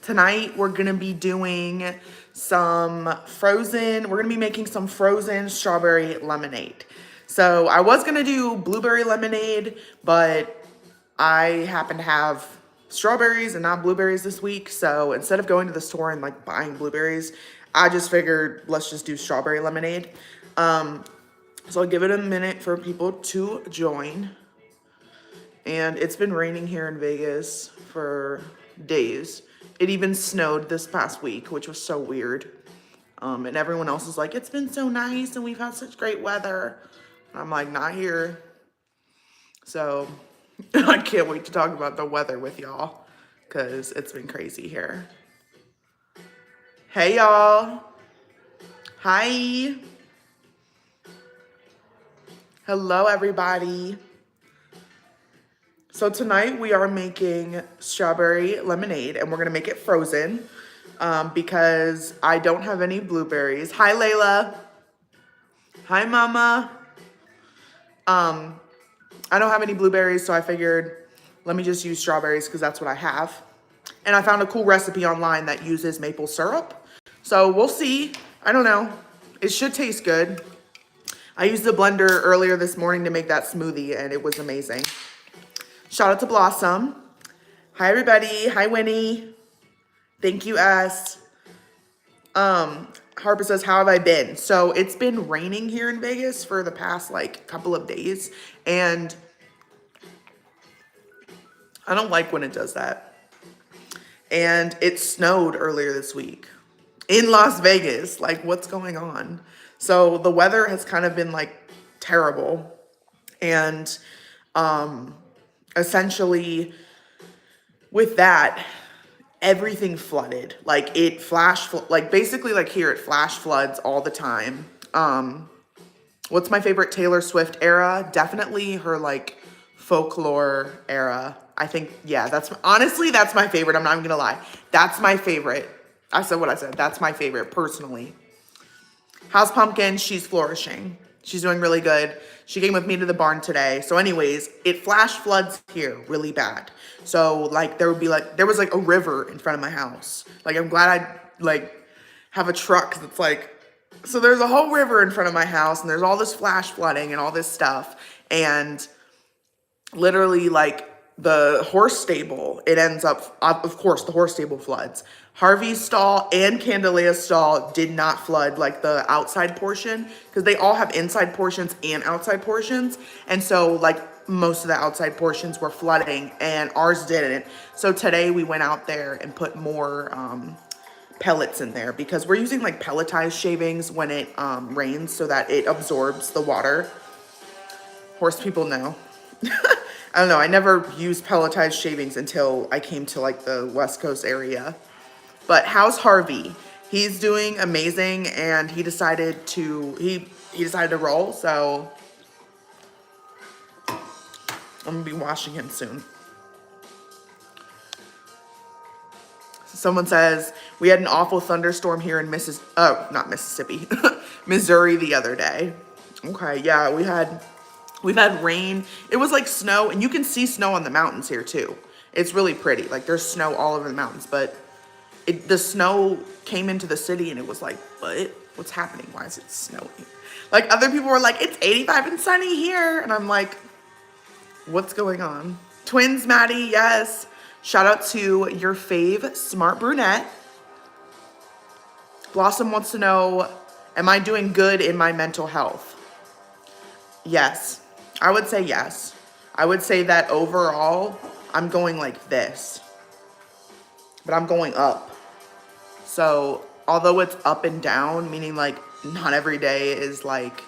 Tonight we're gonna be doing we're gonna be making some frozen strawberry lemonade. So I was gonna do blueberry lemonade, but I happen to have strawberries and not blueberries this week. So instead of going to the store and like buying blueberries, I just figured let's just do strawberry lemonade. So I'll give it a minute for people to join. And it's been raining here in Vegas for days. It even snowed this past week, which was so weird. And everyone else is like, it's been so nice and we've had such great weather. I'm like, not here. So I can't wait to talk about the weather with y'all because it's been crazy here. Hey, y'all. Hi. Hello, everybody. So tonight we are making strawberry lemonade and we're gonna make it frozen because I don't have any blueberries. Hi, Layla. Hi, Mama. I don't have any blueberries, so I figured let me just use strawberries because that's what I have. And I found a cool recipe online that uses maple syrup. So we'll see. I don't know. It should taste good. I used the blender earlier this morning to make that smoothie and it was amazing. Shout out to Blossom. Hi, everybody. Hi, Winnie. Thank you, S. Harper says, how have I been? So it's been raining here in Vegas for the past like couple of days. And I don't like when it does that. And it snowed earlier this week in Las Vegas. Like, what's going on? So the weather has kind of been like terrible. And essentially with that, everything flooded. Like it like basically like here it flash floods all the time. What's my favorite Taylor Swift era? Definitely her like folklore era. I think, yeah, honestly, that's my favorite. I'm not even gonna lie. That's my favorite. I said what I said. That's my favorite personally. How's Pumpkin? She's flourishing. She's doing really good. She came with me to the barn today. So anyways, it flash floods here really bad. So like there was like a river in front of my house. Like I'm glad I like have a truck that's like, so there's a whole river in front of my house and there's all this flash flooding and all this stuff. And literally like the horse stable, it ends up, of course, the horse stable floods. Harvey's stall and Candela's stall did not flood like the outside portion because they all have inside portions and outside portions. And so like most of the outside portions were flooding and ours didn't. So today we went out there and put more pellets in there because we're using like pelletized shavings when it rains so that it absorbs the water. Horse people know. I don't know. I never used pelletized shavings until I came to like the West Coast area. But how's Harvey? He's doing amazing and he decided to roll, so I'm gonna be washing him soon. Someone says we had an awful thunderstorm here in not Mississippi, Missouri the other day. Okay, yeah, we've had rain. It was like snow, and you can see snow on the mountains here too. It's really pretty. Like there's snow all over the mountains, but the snow came into the city and it was like, what's happening? Why is it snowing? Like other people were like, it's 85 and sunny here. And I'm like, what's going on? Twins, Maddie, yes. Shout out to your fave, Smart Brunette. Blossom wants to know, am I doing good in my mental health? Yes, I would say yes. I would say that overall, I'm going like this, but I'm going up. So although it's up and down, meaning like not every day is like,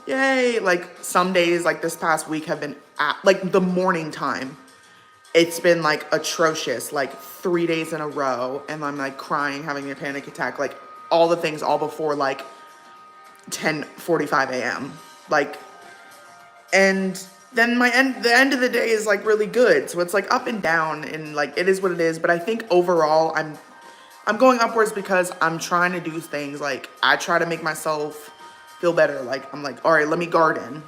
yay, like some days like this past week have been like the morning time. It's been like atrocious, like 3 days in a row. And I'm like crying, having a panic attack, like all the things all before like 10:45 a.m. Like, and then the end of the day is like really good. So it's like up and down and like, it is what it is. But I think overall I'm going upwards because I'm trying to do things like I try to make myself feel better. Like I'm like, all right, let me garden.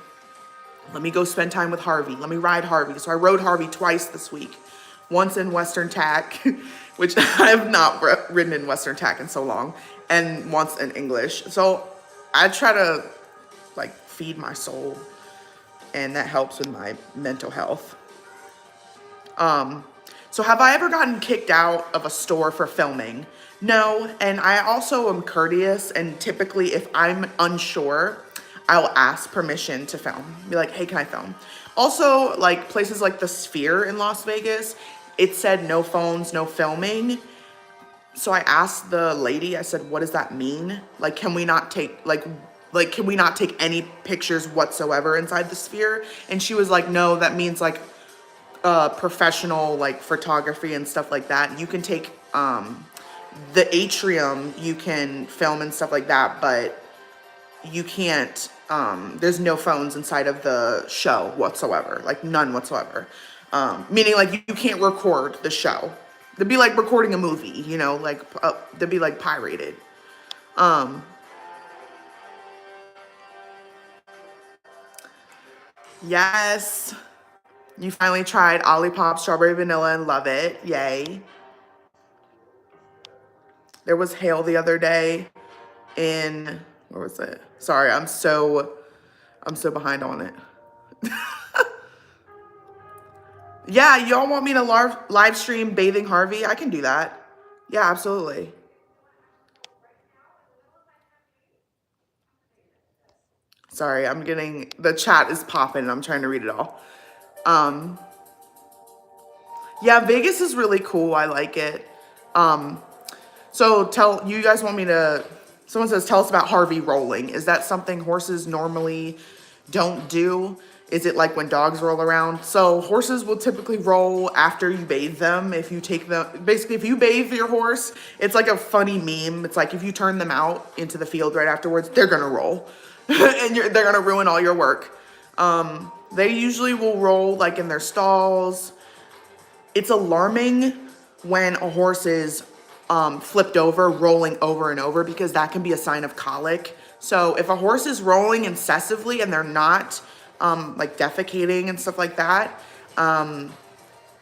Let me go spend time with Harvey. Let me ride Harvey. So I rode Harvey twice this week. once in Western Tack, which I have not ridden in Western Tack in so long, and once in English. So I try to like feed my soul, and that helps with my mental health. So have I ever gotten kicked out of a store for filming? No, and I also am courteous, and typically if I'm unsure, I'll ask permission to film. Be like, hey, can I film? Also, like places like the Sphere in Las Vegas, it said no phones, no filming. So I asked the lady, I said, what does that mean? Like, can we not take, can we not take any pictures whatsoever inside the Sphere? And she was like, no, that means like professional like photography and stuff like that. You can take the atrium, you can film and stuff like that, but you can't, there's no phones inside of the show whatsoever, like none whatsoever. Meaning like you can't record the show. It'd be like recording a movie, you know, like they'd be like pirated. Yes, you finally tried Olipop strawberry vanilla and love it. Yay. There was hail the other day in, where was it? Sorry, I'm so behind on it. Yeah, y'all want me to live stream bathing Harvey? I can do that. Yeah, absolutely. Sorry, I'm getting, the chat is popping and I'm trying to read it all. Yeah, Vegas is really cool. I like it. So you guys want me to, someone says, tell us about Harvey rolling. Is that something horses normally don't do? Is it like when dogs roll around? So horses will typically roll after you bathe them. If you take them, basically if you bathe your horse, it's like a funny meme. It's like if you turn them out into the field right afterwards, they're gonna roll. And they're gonna ruin all your work. They usually will roll like in their stalls. It's alarming when a horse is flipped over, rolling over and over, because that can be a sign of colic. So if a horse is rolling incessively and they're not like defecating and stuff like that,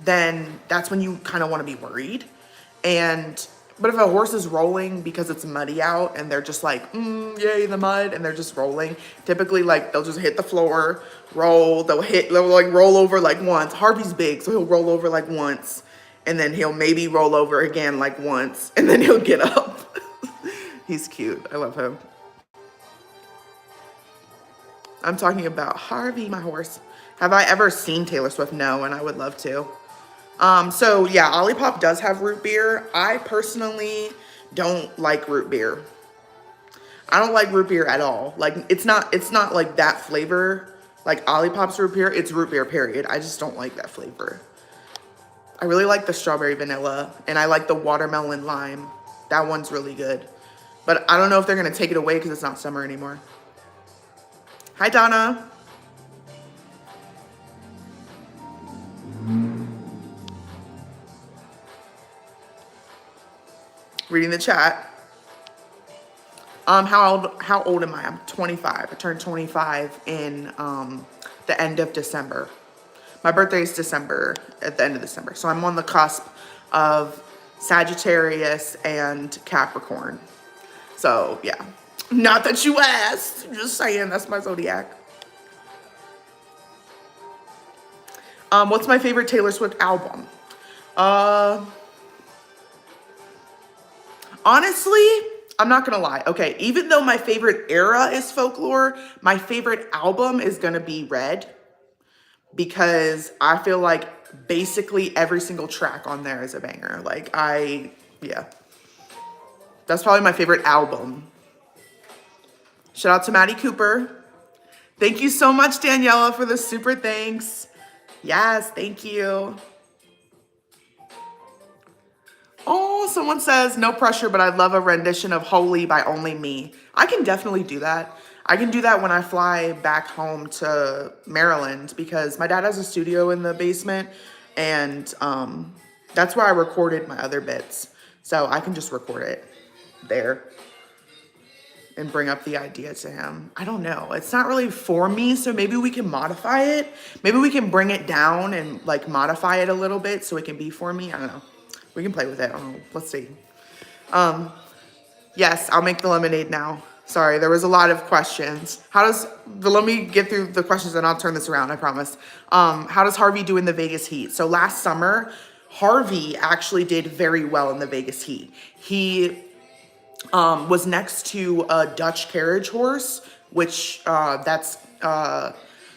then that's when you kind of want to be worried. But if a horse is rolling because it's muddy out and they're just like, yay, the mud, and they're just rolling, typically like they'll just hit the floor, roll, they'll like roll over like once. Harvey's big, so he'll roll over like once, and then he'll maybe roll over again like once, and then he'll get up. He's cute. I love him. I'm talking about Harvey, my horse. Have I ever seen Taylor Swift? No, and I would love to. So yeah, Olipop does have root beer. I personally don't like root beer. I don't like root beer at all. Like it's not like that flavor. Like Olipop's root beer, it's root beer, period. I just don't like that flavor. I really like the strawberry vanilla, and I like the watermelon lime. That one's really good. But I don't know if they're gonna take it away because it's not summer anymore. Hi, Donna. Reading the chat. How old am I? I'm 25. I turned 25 in the end of December. My birthday is December, at the end of December. So I'm on the cusp of Sagittarius and Capricorn. So yeah. Not that you asked. Just saying, that's my zodiac. What's my favorite Taylor Swift album? Honestly, I'm not gonna lie. Okay, even though my favorite era is Folklore, my favorite album is gonna be Red, because I feel like basically every single track on there is a banger. Yeah. That's probably my favorite album. Shout out to Maddie Cooper. Thank you so much, Daniela, for the super thanks. Yes, thank you. Oh, someone says, no pressure, but I'd love a rendition of Holy by Only Me. I can definitely do that. I can do that when I fly back home to Maryland, because my dad has a studio in the basement, and that's where I recorded my other bits. So I can just record it there. and bring up the idea to him. I don't know. It's not really for me, so maybe we can modify it. Maybe we can bring it down and like modify it a little bit so it can be for me. I don't know. We can play with it. I don't know. Let's see. Yes, I'll make the lemonade now. Sorry, there was a lot of questions. Let me get through the questions and I'll turn this around, I promise. How does Harvey do in the Vegas heat? So last summer, Harvey actually did very well in the Vegas heat. He was next to a Dutch carriage horse, which they're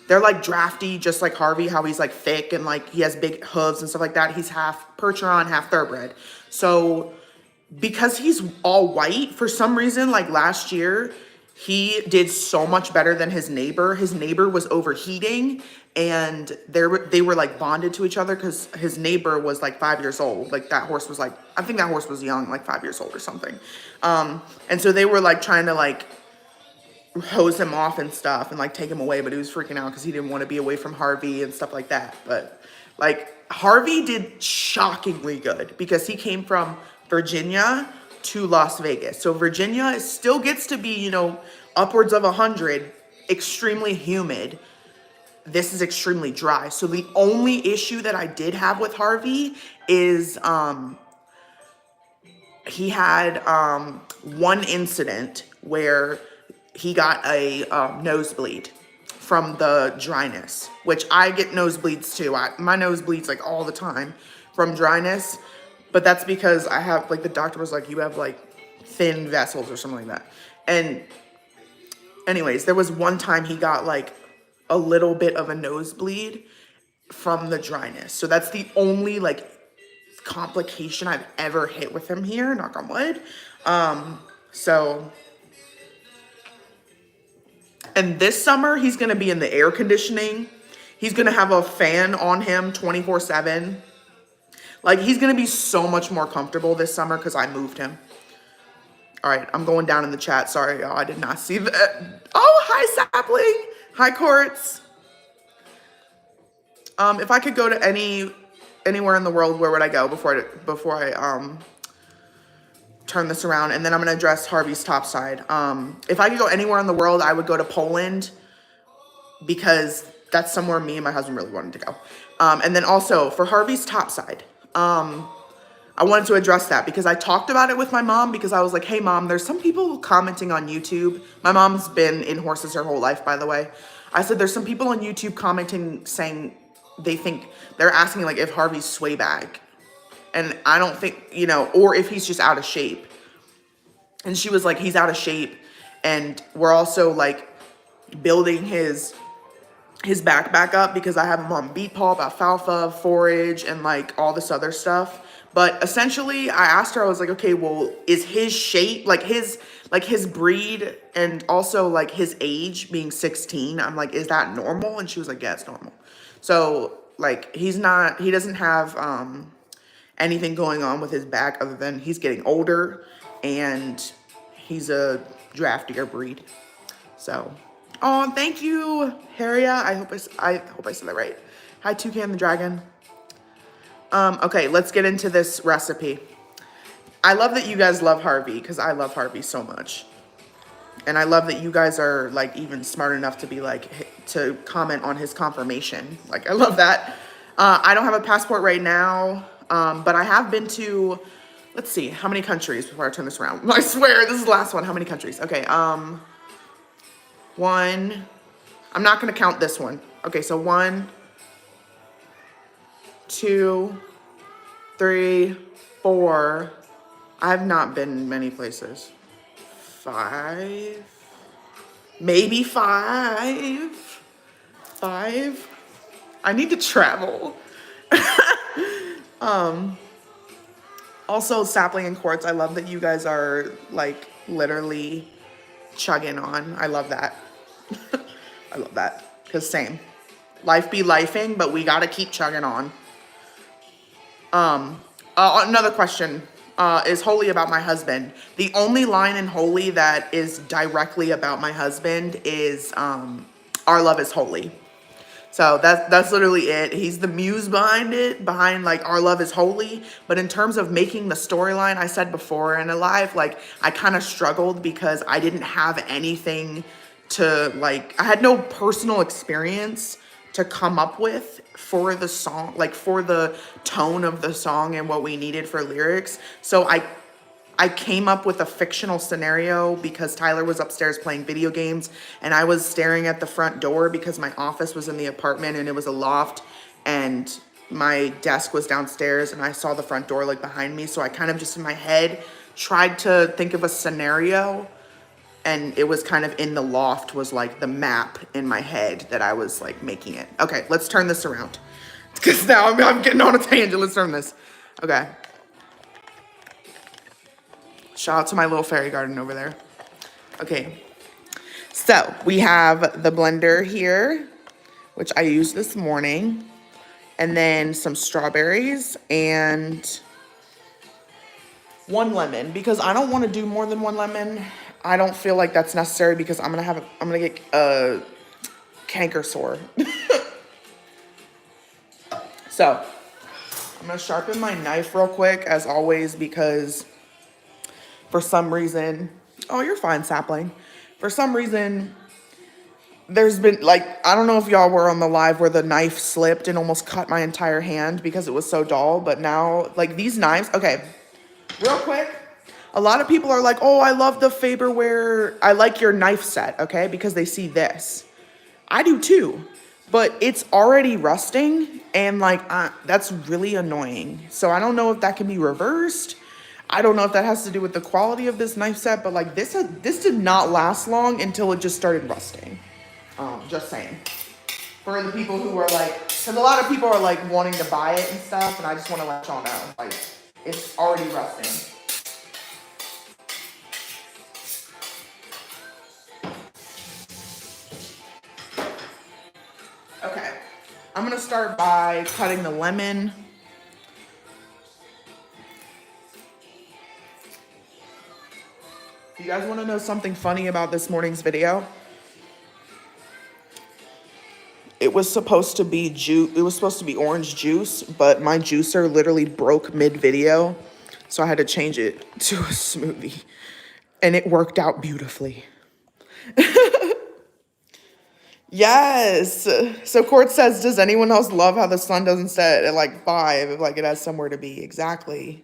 like drafty, just like Harvey, how he's like thick and like he has big hooves and stuff like that. He's half Percheron, half thoroughbred. So because he's all white, for some reason, like last year, he did so much better than his neighbor. His neighbor was overheating and they were like bonded to each other because his neighbor was like 5 years old. Like that horse was like, I think that horse was young, like 5 years old or something. And so they were like trying to like hose him off and stuff and like take him away, but he was freaking out because he didn't want to be away from Harvey and stuff like that. But like Harvey did shockingly good because he came from Virginia to Las Vegas. So Virginia still gets to be, you know, upwards of 100, extremely humid. This is extremely dry. So the only issue that I did have with Harvey is he had one incident where he got a nosebleed from the dryness, which I get nosebleeds too. My nose bleeds like all the time from dryness. But that's because I have, like, the doctor was like, you have, like, thin vessels or something like that. And anyways, there was one time he got, like, a little bit of a nosebleed from the dryness. So that's the only, like, complication I've ever hit with him here, knock on wood. And this summer, he's going to be in the air conditioning. He's going to have a fan on him 24/7. Like, he's going to be so much more comfortable this summer because I moved him. All right, I'm going down in the chat. Sorry, y'all. I did not see that. Oh, hi, Sapling. Hi, Quartz. If I could go to anywhere in the world, where would I go before I turn this around? And then I'm going to address Harvey's top side. If I could go anywhere in the world, I would go to Poland because that's somewhere me and my husband really wanted to go. And then also for Harvey's top side, I wanted to address that because I talked about it with my mom because I was like, hey mom, there's some people commenting on YouTube. My mom's been in horses her whole life, by the way. I said, there's some people on YouTube commenting saying they're asking like if Harvey's sway bag. And I don't think, you know, or if he's just out of shape. And she was like, he's out of shape. And we're also like building his back up because I have him on beet pulp, alfalfa, forage, and like all this other stuff. But essentially I asked her, I was like, okay, well, is his shape, like his breed and also like his age being 16, I'm like, is that normal? And she was like, yeah, it's normal. So like he doesn't have anything going on with his back other than he's getting older and he's a draftier breed. So, oh, thank you, Haria. I hope I said that right. Hi, Toucan the Dragon. Okay, let's get into this recipe. I love that you guys love Harvey because I love Harvey so much. And I love that you guys are like even smart enough to be like, to comment on his confirmation. Like, I love that. I don't have a passport right now, but I have been to, let's see, how many countries before I turn this around? I swear, this is the last one. How many countries? Okay, one, I'm not going to count this one. Okay, so 1, 2, 3, 4. I have not been many places. 5, maybe 5. I need to travel. Also, Sapling and Quartz, I love that you guys are like literally chugging on. I love that. I love that. Because same. Life be lifing, but we gotta keep chugging on. Another question is Holy about my husband. The only line in Holy that is directly about my husband is Our Love is Holy. So that's literally it. He's the muse behind it, behind like Our Love is Holy. But in terms of making the storyline, I said before in a live, like I kind of struggled because I didn't have anything to like, I had no personal experience to come up with for the song, like for the tone of the song and what we needed for lyrics. So I came up with a fictional scenario because Tyler was upstairs playing video games and I was staring at the front door because my office was in the apartment and it was a loft and my desk was downstairs and I saw the front door like behind me. So I kind of just in my head tried to think of a scenario, and it was kind of in the loft was like the map in my head that I was like making it. Okay, let's turn this around because now I'm getting on a tangent. Let's turn this. Okay. Shout out to my little fairy garden over there. Okay, so we have the blender here, which I used this morning, and then some strawberries and 1 lemon because I don't want to do more than 1 lemon. I don't feel like that's necessary because I'm gonna get canker sore. So I'm gonna sharpen my knife real quick as always because for some reason, oh, you're fine, sapling. For some reason, there's been like, I don't know if y'all were on the live where the knife slipped and almost cut my entire hand because it was so dull, but now like these knives, okay, real quick. A lot of people are like, oh, I love the Faberware. I like your knife set, okay? Because they see this. I do too, but it's already rusting and like, that's really annoying. So I don't know if that can be reversed. I don't know if that has to do with the quality of this knife set, but like this did not last long until it just started rusting. Just saying. For the people who are like, because a lot of people are like wanting to buy it and stuff, and I just want to let y'all know, like, it's already rusting. Okay, I'm gonna start by cutting the lemon. You guys want to know something funny about this morning's video? It was supposed to be It was supposed to be orange juice, but my juicer literally broke mid-video, so I had to change it to a smoothie, and it worked out beautifully. Yes. So Court says, does anyone else love how the sun doesn't set at like 5? Like it has somewhere to be. Exactly.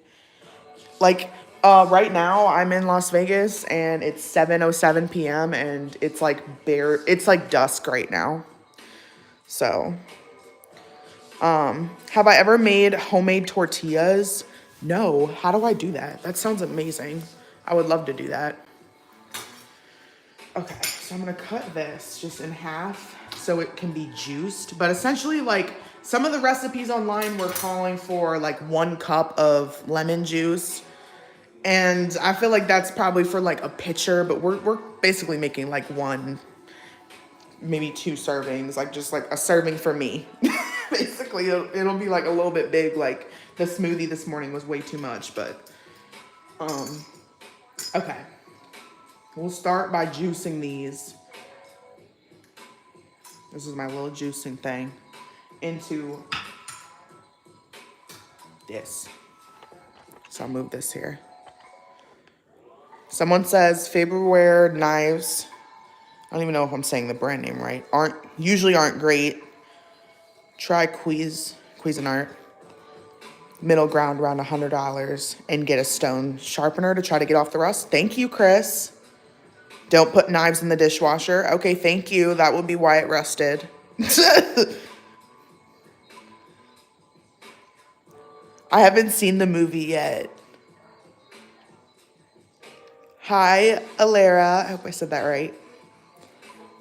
Like, right now I'm in Las Vegas and it's 7:07 p.m. and it's like it's like dusk right now. So, have I ever made homemade tortillas? No. How do I do that? That sounds amazing. I would love to do that. Okay, so I'm gonna cut this just in half so it can be juiced. But essentially, like, some of the recipes online were calling for like 1 cup of lemon juice. And I feel like that's probably for like a pitcher, but we're basically making like 1, maybe 2 servings, like just like a serving for me. Basically, it'll be like a little bit big. Like the smoothie this morning was way too much, but okay. We'll start by juicing these. This is my little juicing thing into this. So I'll move this here. Someone says Faberware knives, I don't even know if I'm saying the brand name right, usually aren't great. Try Cuisinart. Middle ground around $100 and get a stone sharpener to try to get off the rust. Thank you, Chris. Don't put knives in the dishwasher. Okay, thank you. That would be why it rusted. I haven't seen the movie yet. Hi, Alara. I hope I said that right.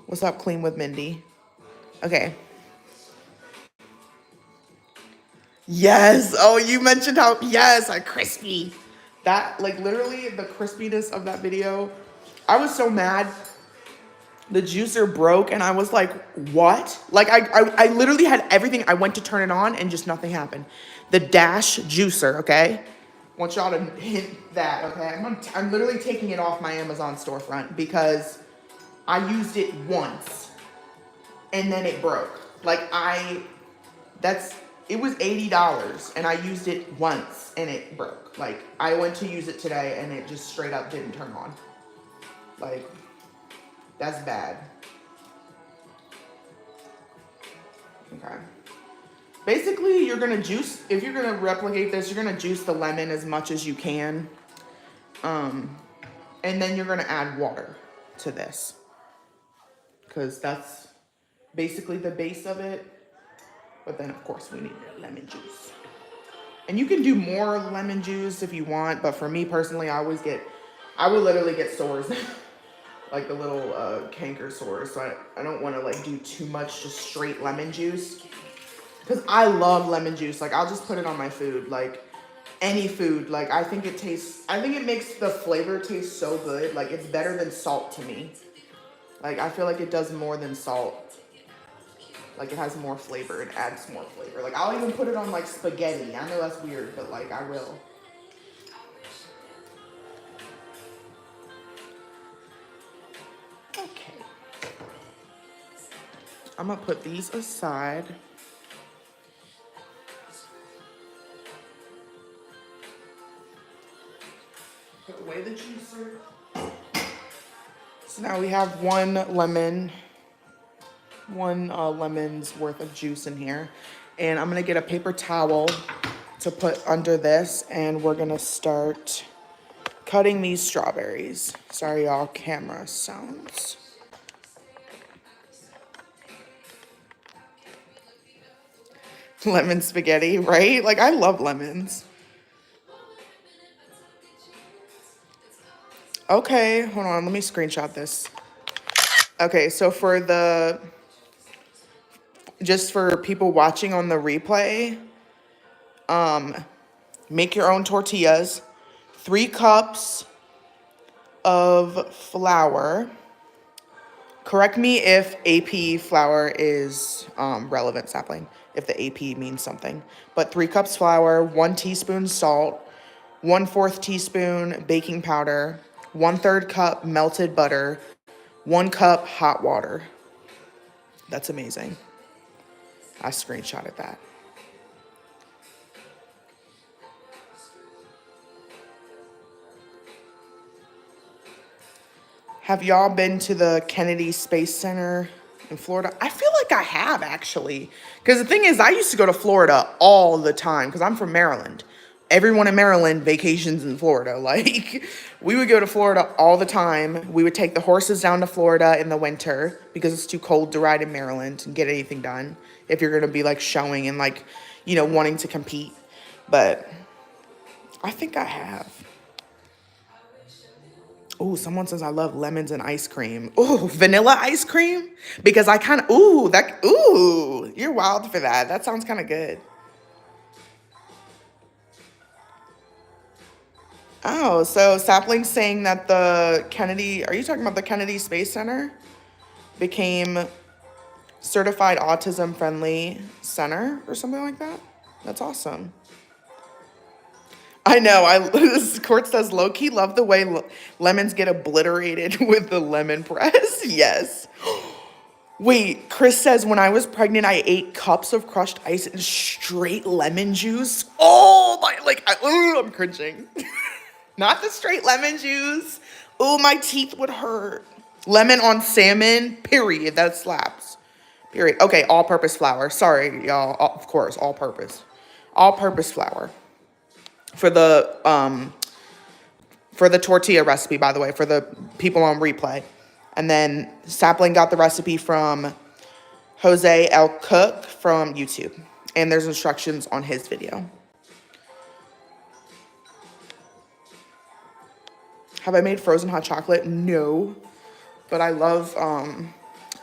What's up, Clean with Mindy? Okay. Yes. Oh, you mentioned how, yes, crispy. That, like, literally the crispiness of that video. I was so mad. The juicer broke and I was like, what? Like, I literally had everything. I went to turn it on and just nothing happened. The Dash juicer, okay? I want y'all to hint that, okay? I'm literally taking it off my Amazon storefront because I used it once and then it broke. Like it was $80 and I used it once and it broke. Like I went to use it today and it just straight up didn't turn on. Like that's bad. Okay. Basically, you're gonna juice, if you're gonna replicate this, you're gonna juice the lemon as much as you can. And then you're gonna add water to this. Because that's basically the base of it. But then of course we need lemon juice. And you can do more lemon juice if you want, but for me personally, I would literally get sores. Like the little canker sores. So I don't want to like do too much just straight lemon juice. Because I love lemon juice. Like I'll just put it on my food. Like any food. Like I think it makes the flavor taste so good. Like it's better than salt to me. Like I feel like it does more than salt. Like it has more flavor. It adds more flavor. Like I'll even put it on like spaghetti. I know that's weird, but like I will. Okay. I'm gonna put these aside. Put away the juicer. So now we have one lemon's worth of juice in here. And I'm gonna get a paper towel to put under this and we're gonna start cutting these strawberries. Sorry y'all, camera sounds. Lemon spaghetti, right? Like I love lemons. Okay, hold on, let me screenshot this. Okay, so just for people watching on the replay, make your own tortillas, 3 cups of flour. Correct me if AP flour is relevant, sapling, if the AP means something. But 3 cups flour, 1 teaspoon salt, 1/4 teaspoon baking powder, 1/3 cup melted butter, 1 cup hot water. That's amazing. I screenshotted that. Have y'all been to the Kennedy Space Center in Florida? I feel like I have, actually. Because the thing is, I used to go to Florida all the time because I'm from Maryland. Everyone in Maryland vacations in Florida. Like, we would go to Florida all the time. We would take the horses down to Florida in the winter because it's too cold to ride in Maryland and get anything done if you're going to be, like, showing and, like, you know, wanting to compete. But I think I have. Oh, someone says I love lemons and ice cream. Oh, vanilla ice cream? Because I kind of, you're wild for that. That sounds kind of good. Oh, so Sapling's saying that are you talking about the Kennedy Space Center? Became certified autism friendly center or something like that? That's awesome. I know. This Court says low key love the way lemons get obliterated with the lemon press. Yes. Wait, Chris says when I was pregnant, I ate cups of crushed ice and straight lemon juice. Oh my! I'm cringing. Not the straight lemon juice. Oh, my teeth would hurt. Lemon on salmon. Period. That slaps. Period. Okay, all-purpose flour. Sorry, y'all. Of course, all-purpose. All-purpose flour. For the tortilla recipe, by the way, for the people on replay. And then Sapling got the recipe from Jose El Cook from YouTube. And there's instructions on his video. Have I made frozen hot chocolate? No. But I love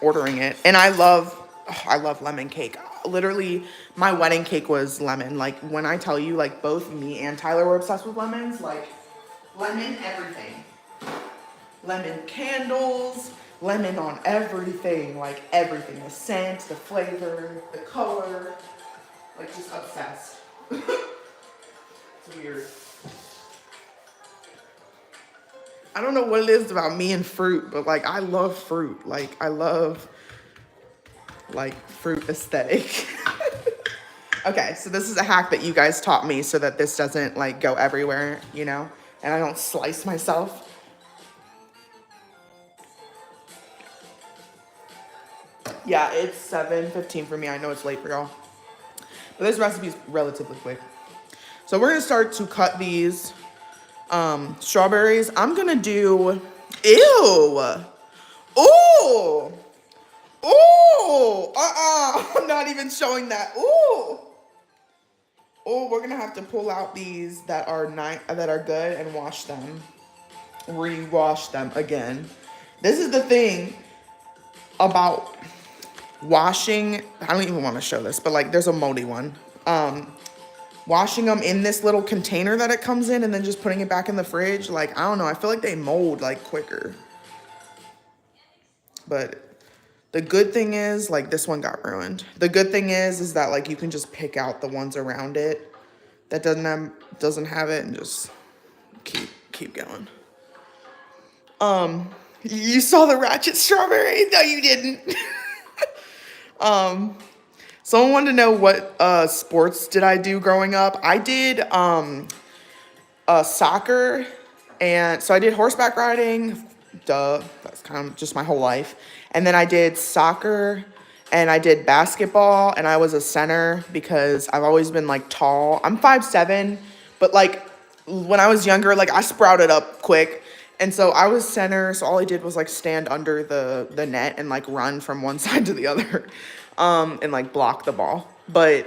ordering it. And I love lemon cake. Literally, my wedding cake was lemon. Like, when I tell you, like, both me and Tyler were obsessed with lemons. Like, lemon everything. Lemon candles, lemon on everything. Like, everything. The scent, the flavor, the color. Like, just obsessed. It's weird. I don't know what it is about me and fruit, but, like, I love fruit. Like, I love like fruit aesthetic. Okay, so this is a hack that you guys taught me so that this doesn't like go everywhere, you know, and I don't slice myself. Yeah, it's 7:15 for me. I know it's late for y'all, but this recipe is relatively quick. So we're gonna start to cut these strawberries. I'm gonna do, ew, ooh, ooh, I'm not even showing that. Ooh. Oh, we're gonna have to pull out these that are good and wash them, rewash them again. This is the thing about washing. I don't even want to show this, but like, there's a moldy one. Washing them in this little container that it comes in, and then just putting it back in the fridge. Like, I don't know. I feel like they mold like quicker. But the good thing is, like, this one got ruined. The good thing is that like you can just pick out the ones around it that doesn't have it and just keep going. You saw the ratchet strawberry? No, you didn't. Someone wanted to know what sports did I do growing up. I did soccer, and so I did horseback riding. Duh, that's kind of just my whole life. And then I did soccer, and I did basketball, and I was a center because I've always been like tall. I'm 5'7", but like when I was younger, like I sprouted up quick. And so I was center, so all I did was like stand under the net and like run from one side to the other, and like block the ball. But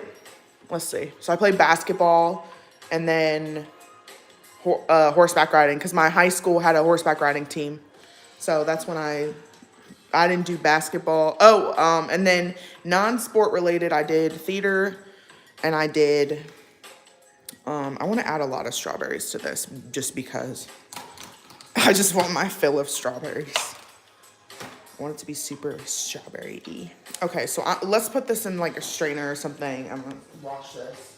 let's see. So I played basketball, and then horseback riding, because my high school had a horseback riding team. So that's when I didn't do basketball. Oh, and then non-sport related, I did theater, and I did, I want to add a lot of strawberries to this just because I just want my fill of strawberries. I want it to be super strawberry-y. Okay, so let's put this in like a strainer or something. I'm gonna wash this.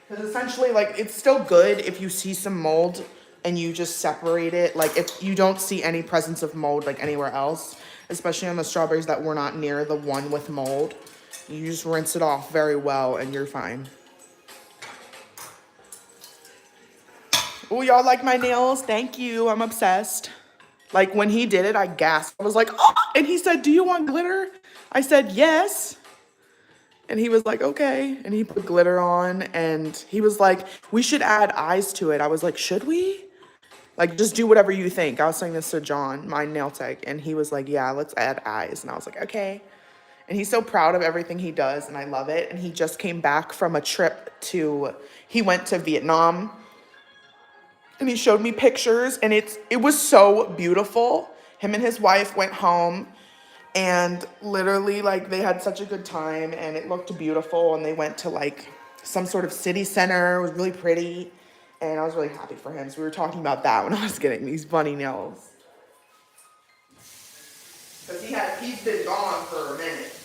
Because essentially, like, it's still good if you see some mold and you just separate it. Like, if you don't see any presence of mold like anywhere else, especially on the strawberries that were not near the one with mold, you just rinse it off very well and you're fine. Oh, y'all like my nails? Thank you. I'm obsessed. Like, when he did it, I gasped. I was like, oh, and he said, do you want glitter? I said, yes. And he was like, okay. And he put glitter on, and he was like, we should add eyes to it. I was like, should we? Like, just do whatever you think. I was saying this to John, my nail tech, and he was like, yeah, let's add eyes. And I was like, okay. And he's so proud of everything he does, and I love it. And he just came back from a trip he went to Vietnam, and he showed me pictures, and it was so beautiful. Him and his wife went home, and literally, like, they had such a good time, and it looked beautiful, and they went to, like, some sort of city center. It was really pretty, and I was really happy for him. So we were talking about that when I was getting these bunny nails. Because he's been gone for a minute.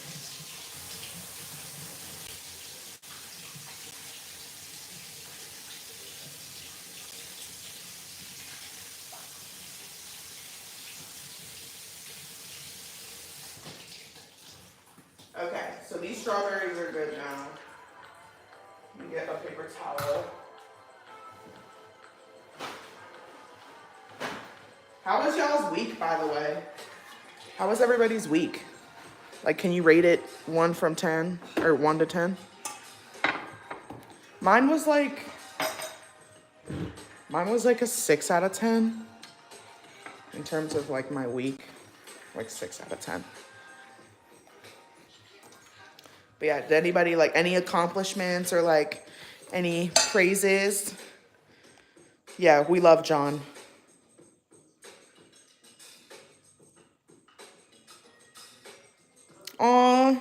Okay, so these strawberries are good now. Let me get a paper towel. How was y'all's week, by the way? How was everybody's week? Like, can you rate it 1 from 10 or 1 to 10? Mine was like a 6 out of 10 in terms of like my week, like 6 out of 10. But yeah, did anybody like any accomplishments or like any praises? Yeah, we love John. Aw,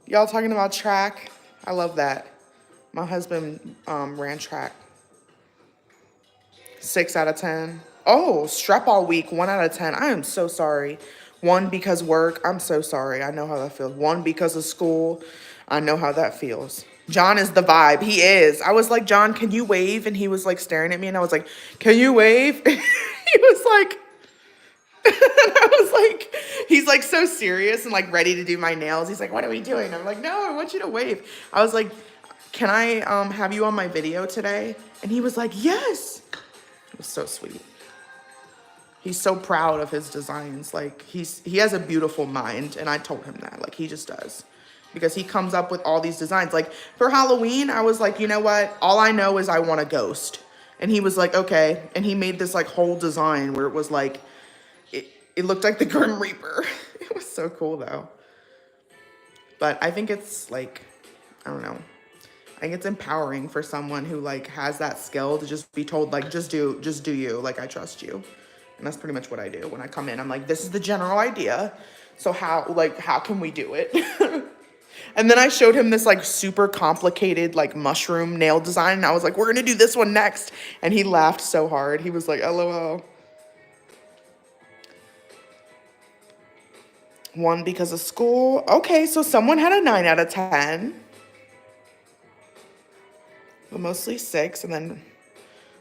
y'all talking about track? I love that. My husband ran track. 6 out of 10. Oh, strep all week, 1 out of 10. I am so sorry. 1 because work. I'm so sorry. I know how that feels. 1 because of school. I know how that feels. John is the vibe. He is. I was like, John, can you wave? And he was like staring at me, and I was like, can you wave? He was like, And I was like, he's like so serious and like ready to do my nails. He's like, what are we doing? I'm like, no, I want you to wave. I was like, can I have you on my video today? And he was like, yes. It was so sweet. He's so proud of his designs. Like he has a beautiful mind, and I told him that. Like he just does. Because he comes up with all these designs. Like for Halloween, I was like, you know what? All I know is I want a ghost. And he was like, okay. And he made this like whole design where it was like, it looked like the Grim Reaper. It was so cool though. But I think it's like, I don't know. I think it's empowering for someone who like has that skill to just be told like, just do you. Like I trust you. And that's pretty much what I do. When I come in, I'm like, this is the general idea. So how can we do it? And then I showed him this like super complicated like mushroom nail design. And I was like, we're going to do this one next. And he laughed so hard. He was like, LOL. One because of school. Okay, so someone had a 9 out of 10. But mostly 6. And then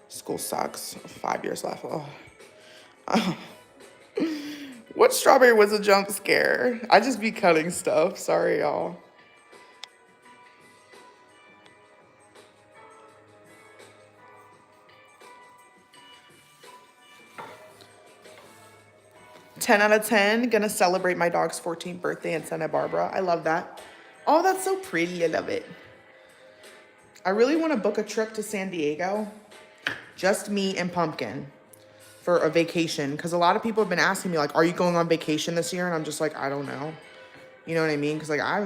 school sucks. 5 years left. Oh. What strawberry was a jump scare? I just be cutting stuff. Sorry, y'all. Ten out of 10. Gonna celebrate my dog's 14th birthday in Santa Barbara. I love that. Oh, that's so pretty. I love it. I really want to book a trip to San Diego. Just me and Pumpkin for a vacation. Because a lot of people have been asking me, like, are you going on vacation this year? And I'm just like, I don't know. You know what I mean? Because, like, I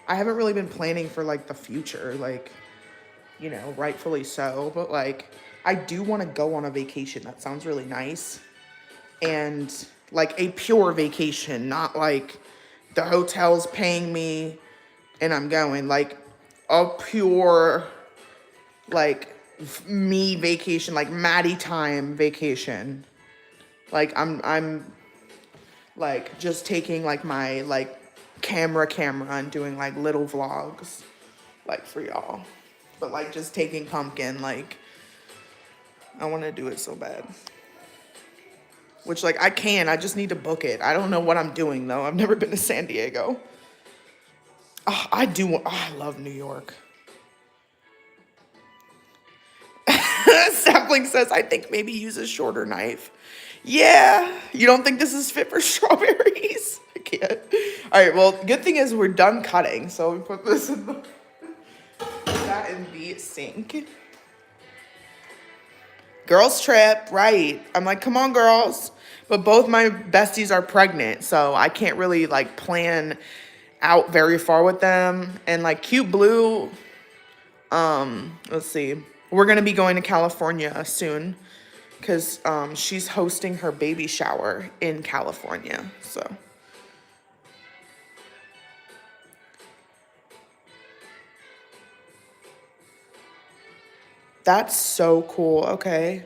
haven't really been planning for, like, the future. Like, you know, rightfully so. But, like, I do want to go on a vacation. That sounds really nice. And, like, a pure vacation. Not, like, the hotel's paying me and I'm going. Like, a pure, like, me vacation. Like, Maddie time vacation. Like, I'm like, just taking, like, my, like, camera and doing, like, little vlogs. Like, for y'all. But, like, just taking Pumpkin, like, I want to do it so bad. Which, like, I just need to book it. I don't know what I'm doing, though. I've never been to San Diego. Oh, I love New York. Sapling says, I think maybe use a shorter knife. Yeah, you don't think this is fit for strawberries? I can't. All right, well, good thing is we're done cutting. So we put this in the sink. Girls trip, right. I'm like, come on, girls. But both my besties are pregnant, so I can't really, like, plan out very far with them. And, like, Cute Blue, let's see. We're going to be going to California soon because she's hosting her baby shower in California, so. That's so cool. Okay.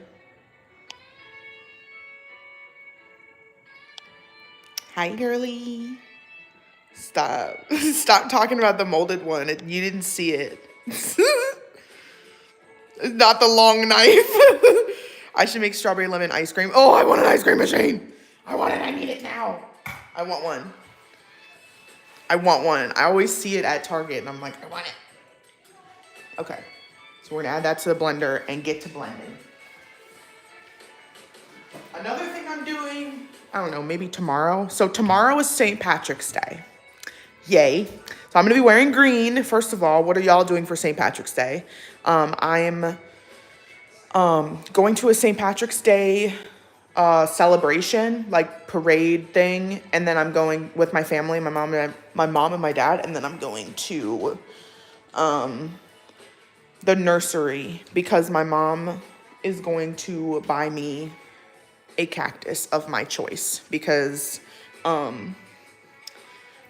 Hi, girly. Stop. Stop talking about the molded one. You didn't see it. Not the long knife. I should make strawberry lemon ice cream. Oh, I want an ice cream machine. I want it. I need it now. I want one. I always see it at Target, and I'm like, I want it. Okay. So we're going to add that to the blender and get to blending. Another thing I'm doing, I don't know, maybe tomorrow. So tomorrow is St. Patrick's Day. Yay. So I'm going to be wearing green. First of all, what are y'all doing for St. Patrick's Day? I'm going to a St. Patrick's Day celebration, like parade thing. And then I'm going with my family, my mom and my dad. And then I'm going to the nursery because my mom is going to buy me a cactus of my choice because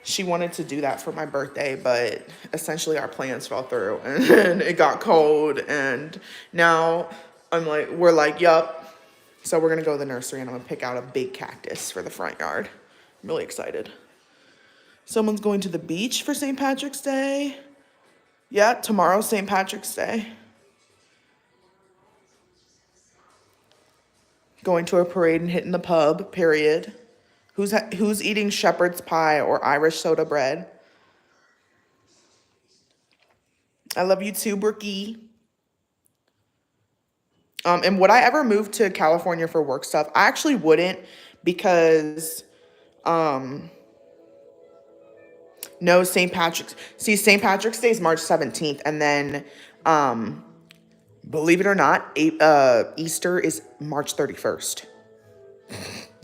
she wanted to do that for my birthday, but essentially our plans fell through and it got cold, and now we're like, yup. So we're gonna go to the nursery and I'm gonna pick out a big cactus for the front yard. I'm really excited. Someone's going to the beach for St. Patrick's Day. Yeah, tomorrow's St. Patrick's Day. Going to a parade and hitting the pub, period. Who's eating shepherd's pie or Irish soda bread? I love you too, Brookie. And would I ever move to California for work stuff? I actually wouldn't because no, St. Patrick's Day is March 17th, and then believe it or not, Easter is March 31st.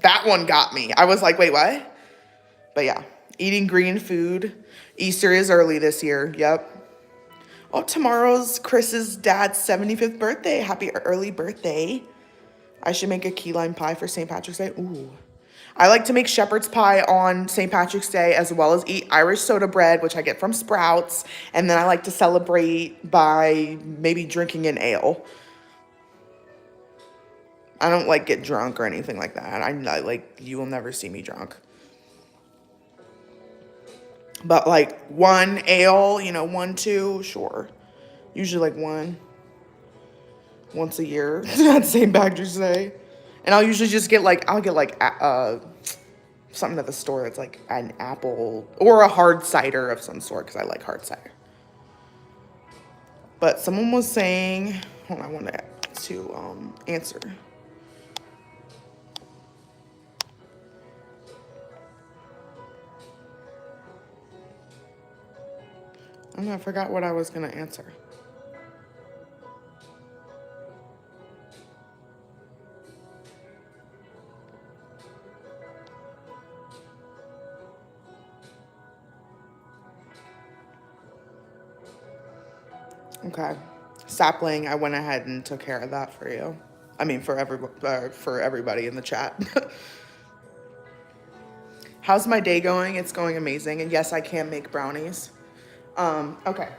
That one got me. I was like, wait, what? But yeah, eating green food. Easter is early this year. Yep. Oh, tomorrow's Chris's dad's 75th birthday. Happy early birthday. I should make a key lime pie for St. Patrick's Day. Ooh. I like to make shepherd's pie on St. Patrick's Day as well as eat Irish soda bread, which I get from Sprouts. And then I like to celebrate by maybe drinking an ale. I don't like get drunk or anything like that. I'm not like, you will never see me drunk. But like one ale, 1, 2, sure. Usually like one once a year at St. Patrick's Day. And I'll usually just get something at the store that's like an apple or a hard cider of some sort because I like hard cider. But someone was saying, hold on, I wanted to answer. I forgot what I was going to answer. Okay. Sapling, I went ahead and took care of that for you. I mean, for everybody in the chat. How's my day going? It's going amazing. And yes, I can make brownies. Okay.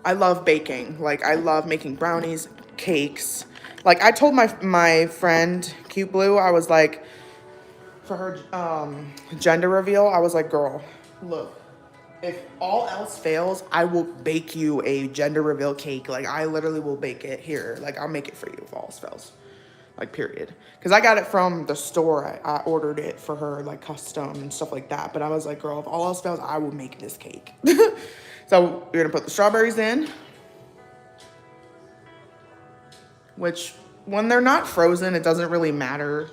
I love baking. Like, I love making brownies, cakes. Like, I told my friend, Cute Blue, I was like, for her gender reveal, I was like, girl, look, if all else fails, I will bake you a gender reveal cake. Like, I literally will bake it here. Like, I'll make it for you if all else fails. Like, period. Because I got it from the store. I ordered it for her, like, custom and stuff like that. But I was like, girl, if all else fails, I will make this cake. So, you're going to put the strawberries in. Which, when they're not frozen, it doesn't really matter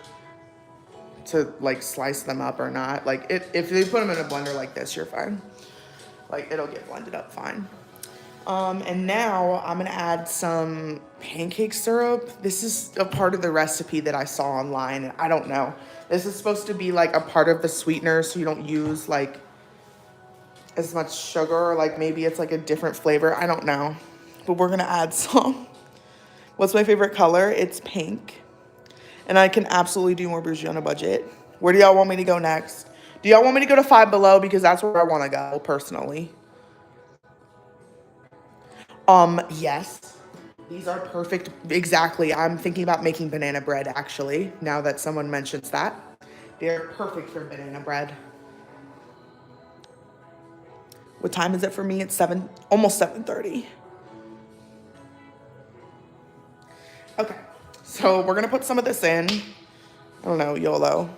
to, like, slice them up or not. Like, if you put them in a blender like this, you're fine. Like, it'll get blended up fine. And now I'm gonna add some pancake syrup. This is a part of the recipe that I saw online, and I don't know. This is supposed to be like a part of the sweetener so you don't use like as much sugar, or like maybe it's like a different flavor. I don't know, but we're gonna add some. What's my favorite color? It's pink. And I can absolutely do more bougie on a budget. Where do y'all want me to go next? Do y'all want me to go to Five Below? Because that's where I want to go, personally. Yes. These are perfect. Exactly. I'm thinking about making banana bread, actually, now that someone mentions that. They're perfect for banana bread. What time is it for me? It's almost 7:30. Okay. So we're going to put some of this in. I don't know, YOLO.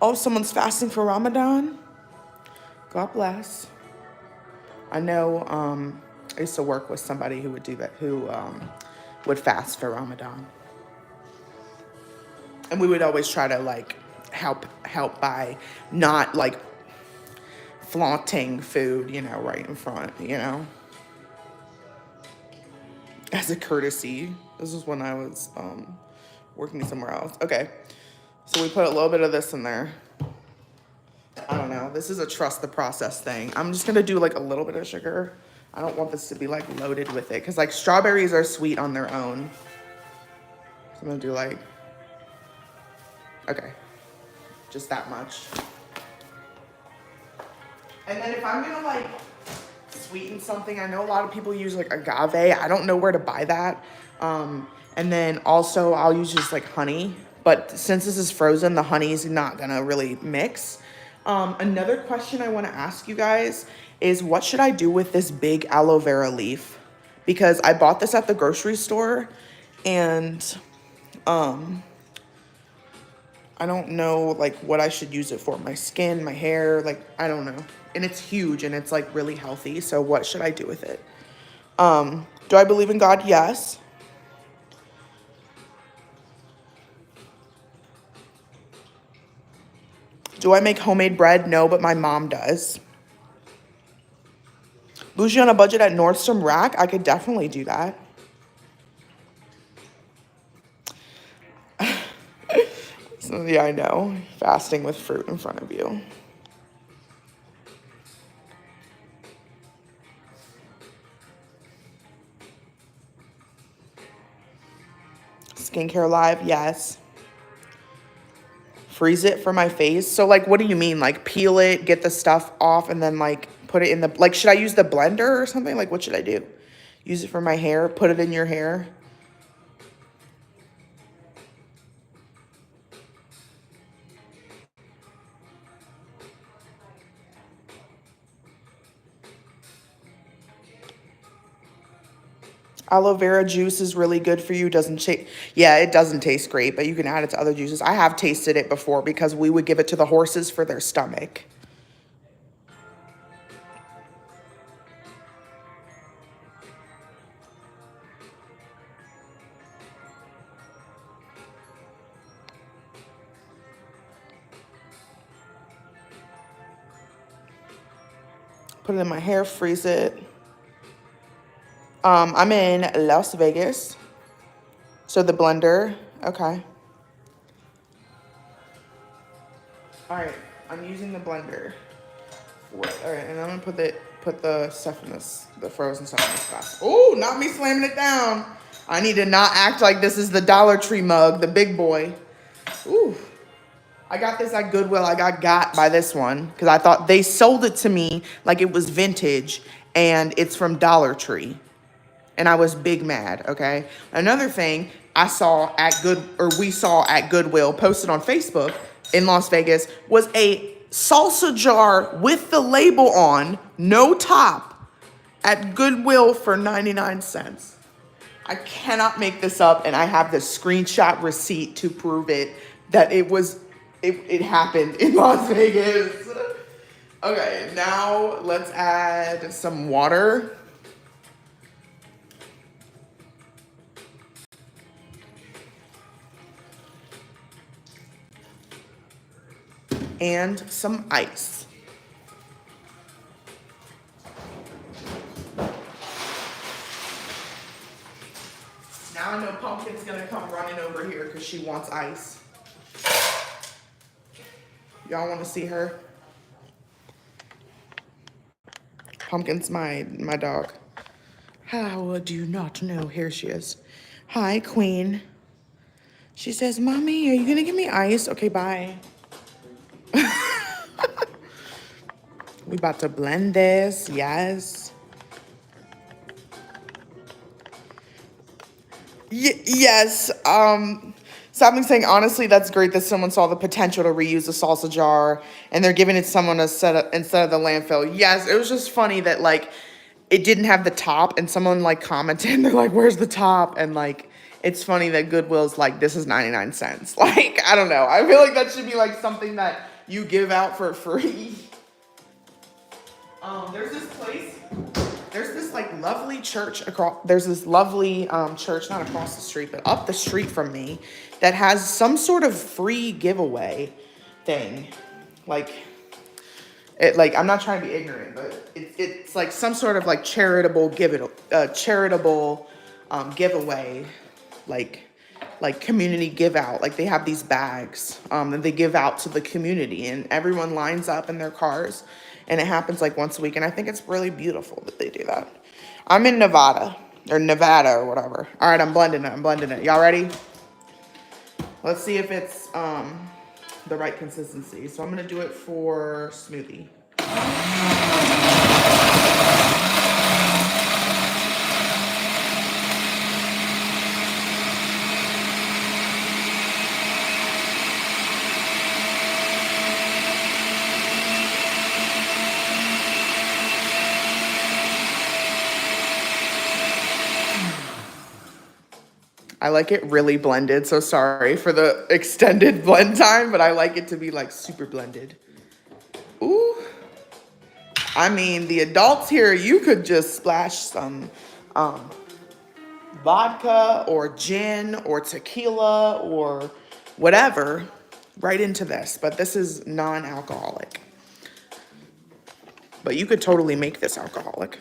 Oh, someone's fasting for Ramadan. God bless. I know I used to work with somebody who would do that, who would fast for Ramadan. And we would always try to like help by not like flaunting food, right in front, as a courtesy. This is when I was working somewhere else. Okay. So we put a little bit of this in there. I don't know. This is a trust the process thing. I'm just going to do like a little bit of sugar. I don't want this to be like loaded with it because like strawberries are sweet on their own. So I'm going to do like, okay, just that much. And then if I'm going to like sweeten something, I know a lot of people use like agave. I don't know where to buy that. And then also I'll use just like honey. But since this is frozen, the honey's not going to really mix. Another question I want to ask you guys is what should I do with this big aloe vera leaf? Because I bought this at the grocery store And I don't know like what I should use it for. My skin, my hair, like I don't know. And it's huge and it's like really healthy. So what should I do with it? Do I believe in God? Yes. Do I make homemade bread? No, but my mom does. Bougie on a budget at Nordstrom Rack? I could definitely do that. So yeah, I know. Fasting with fruit in front of you. Skincare live? Yes. Freeze it for my face. So like, what do you mean? Like peel it, get the stuff off, and then like put it in the, like, should I use the blender or something? Like, what should I do? Use it for my hair, put it in your hair. Aloe vera juice is really good for you. Doesn't yeah, it doesn't taste great, but you can add it to other juices. I have tasted it before because we would give it to the horses for their stomach. Put it in my hair, freeze it. I'm in Las Vegas. So the blender, okay. All right, I'm using the blender. All right, and I'm gonna put the stuff in this, the frozen stuff in this glass. Oh, not me slamming it down. I need to not act like this is the Dollar Tree mug, the big boy. Ooh, I got this at Goodwill. I got by this one because I thought they sold it to me like it was vintage and it's from Dollar Tree. And I was big mad, okay? Another thing we saw at Goodwill posted on Facebook in Las Vegas was a salsa jar with the label on, no top, at Goodwill for 99 cents. I cannot make this up, and I have the screenshot receipt to prove it that it happened in Las Vegas. Okay, now let's add some water. And some ice. Now I know Pumpkin's gonna come running over here because she wants ice. Y'all wanna see her? Pumpkin's my dog. How do you not know? Here she is. Hi, Queen. She says, Mommy, are you gonna give me ice? Okay, bye. We about to blend this, yes. Yes, so I've been saying, honestly, that's great that someone saw the potential to reuse the salsa jar and they're giving it to someone to set up instead of the landfill. Yes, it was just funny that like it didn't have the top and someone like commented and they're like, where's the top? And like, it's funny that Goodwill's like, this is 99 cents. Like, I don't know. I feel like that should be like something that you give out for free. There's this place, there's this like lovely church there's this lovely church, not across the street, but up the street from me that has some sort of free giveaway thing. Like, I'm not trying to be ignorant, but it's like some sort of like charitable giveaway, like community give out. Like they have these bags that they give out to the community and everyone lines up in their cars and it happens like once a week. And I think it's really beautiful that they do that. I'm in Nevada or whatever. All right, I'm blending it. Y'all ready? Let's see if it's the right consistency. So I'm gonna do it for smoothie. I like it really blended, so sorry for the extended blend time, but I like it to be like super blended. Ooh. I mean, the adults here, you could just splash some vodka or gin or tequila or whatever right into this, but this is non-alcoholic. But you could totally make this alcoholic.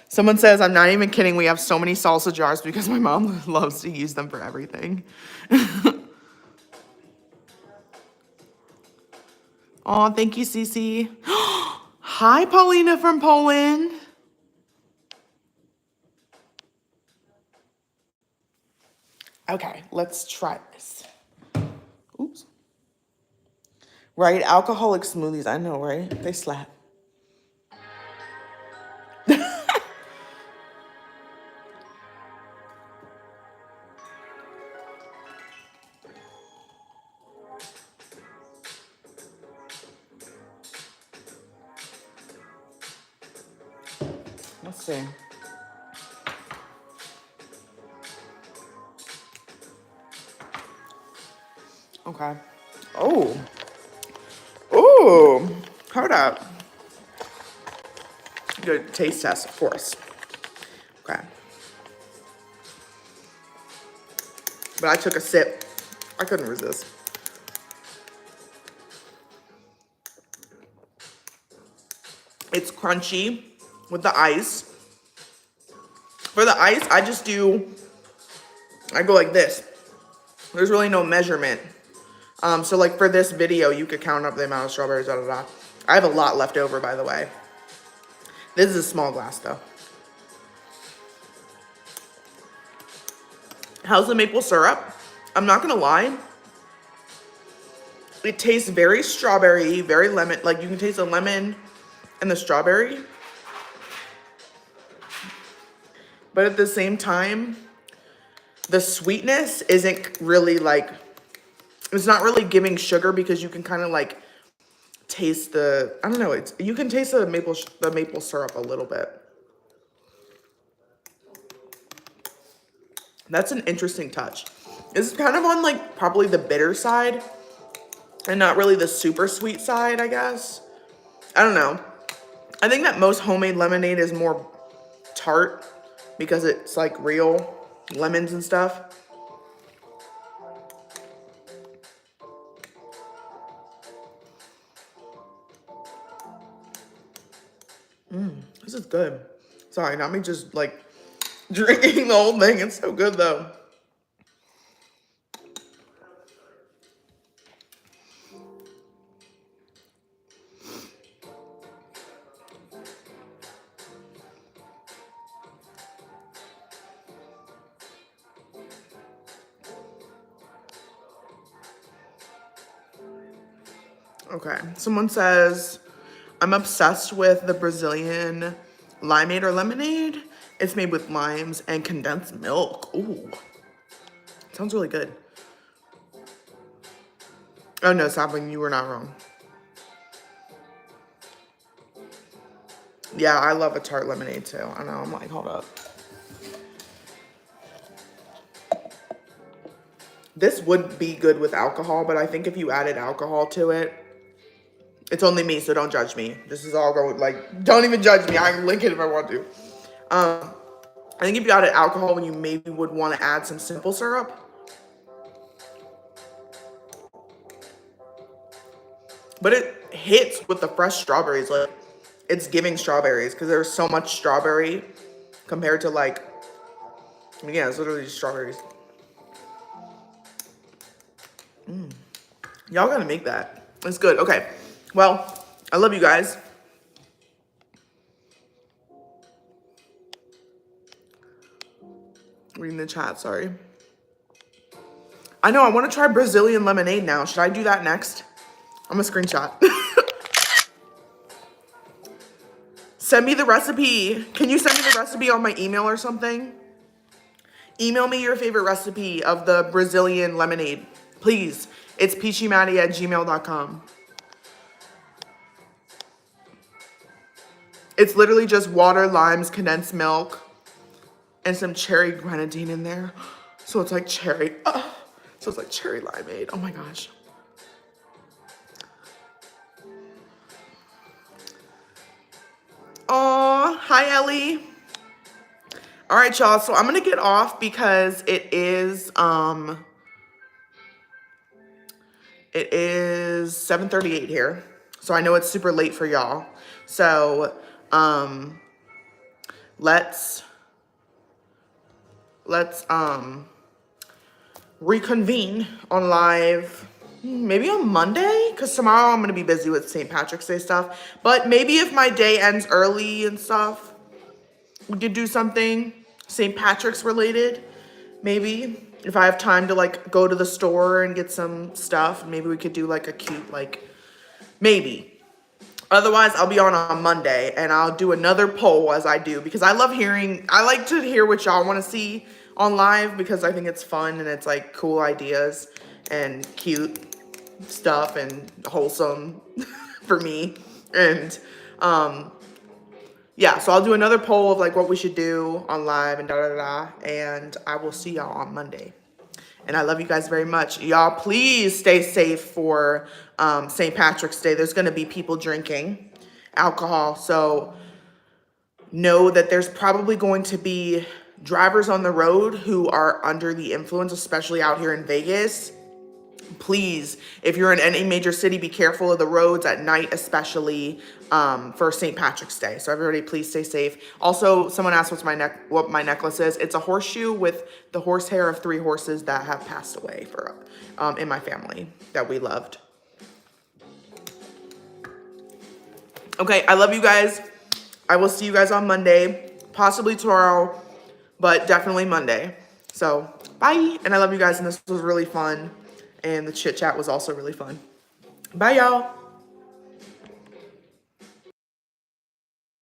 Someone says, I'm not even kidding, we have so many salsa jars because my mom loves to use them for everything. Oh, thank you, Cece. Hi, Paulina from Poland. Okay, let's try this. Oops. Right, alcoholic smoothies, I know, right? They slap. Let's see. Okay. Oh. Ooh. Hold up. Good taste test, of course. Okay. But I took a sip. I couldn't resist. It's crunchy with the ice. For the ice, I go like this. There's really no measurement. So like for this video, you could count up the amount of strawberries, da da da. I have a lot left over, by the way. This is a small glass though. How's the maple syrup? I'm not gonna lie. It tastes very strawberry, very lemon. Like you can taste the lemon and the strawberry. But at the same time, the sweetness isn't really like, it's not really giving sugar because you can kind of like taste the, I don't know, you can taste the maple syrup a little bit. That's an interesting touch. It's kind of on like probably the bitter side and not really the super sweet side, I guess. I don't know. I think that most homemade lemonade is more tart because it's like real lemons and stuff. This is good. Sorry, not me just like drinking the whole thing. It's so good though. Okay, someone says, I'm obsessed with the Brazilian limeade or lemonade. It's made with limes and condensed milk. Ooh, sounds really good. Oh no, Sapling, you were not wrong. Yeah, I love a tart lemonade too. I know, I'm like, hold up. This would be good with alcohol, but I think if you added alcohol to it, it's only me, so don't judge me. This is all going, like, don't even judge me. I can link it if I want to. I think if you added alcohol, you maybe would want to add some simple syrup. But it hits with the fresh strawberries. Like, it's giving strawberries because there's so much strawberry compared to like, yeah, it's literally just strawberries. Y'all gotta make that. It's good. Okay. Well, I love you guys. Reading the chat, sorry. I know, I want to try Brazilian lemonade now. Should I do that next? I'm gonna screenshot. Send me the recipe. Can you send me the recipe on my email or something? Email me your favorite recipe of the Brazilian lemonade. Please. It's peachymaddie@gmail.com. It's literally just water, limes, condensed milk, and some cherry grenadine in there. So it's like cherry. So it's like cherry limeade. Oh my gosh. Oh, hi Ellie. All right, y'all. So I'm gonna get off because it is 7:38 here. So I know it's super late for y'all. So let's reconvene on live maybe on Monday, because tomorrow I'm gonna be busy with St. Patrick's Day stuff. But maybe if my day ends early and stuff, we could do something St. Patrick's related. Maybe if I have time to like go to the store and get some stuff, maybe we could do like a cute like maybe. Otherwise, I'll be on Monday and I'll do another poll as I do, because I like to hear what y'all want to see on live, because I think it's fun and it's like cool ideas and cute stuff and wholesome for me. And yeah, so I'll do another poll of like what we should do on live and and I will see y'all on Monday. And I love you guys very much. Y'all, please stay safe for St. Patrick's Day. There's going to be people drinking alcohol. So know that there's probably going to be drivers on the road who are under the influence, especially out here in Vegas. Please, if you're in any major city, be careful of the roads at night, especially for St. Patrick's Day. So everybody, please stay safe. Also, someone asked what my necklace is. It's a horseshoe with the horsehair of 3 horses that have passed away in my family that we loved. Okay, I love you guys. I will see you guys on Monday, possibly tomorrow, but definitely Monday. So bye, and I love you guys, and this was really fun. And the chit chat was also really fun. Bye, y'all.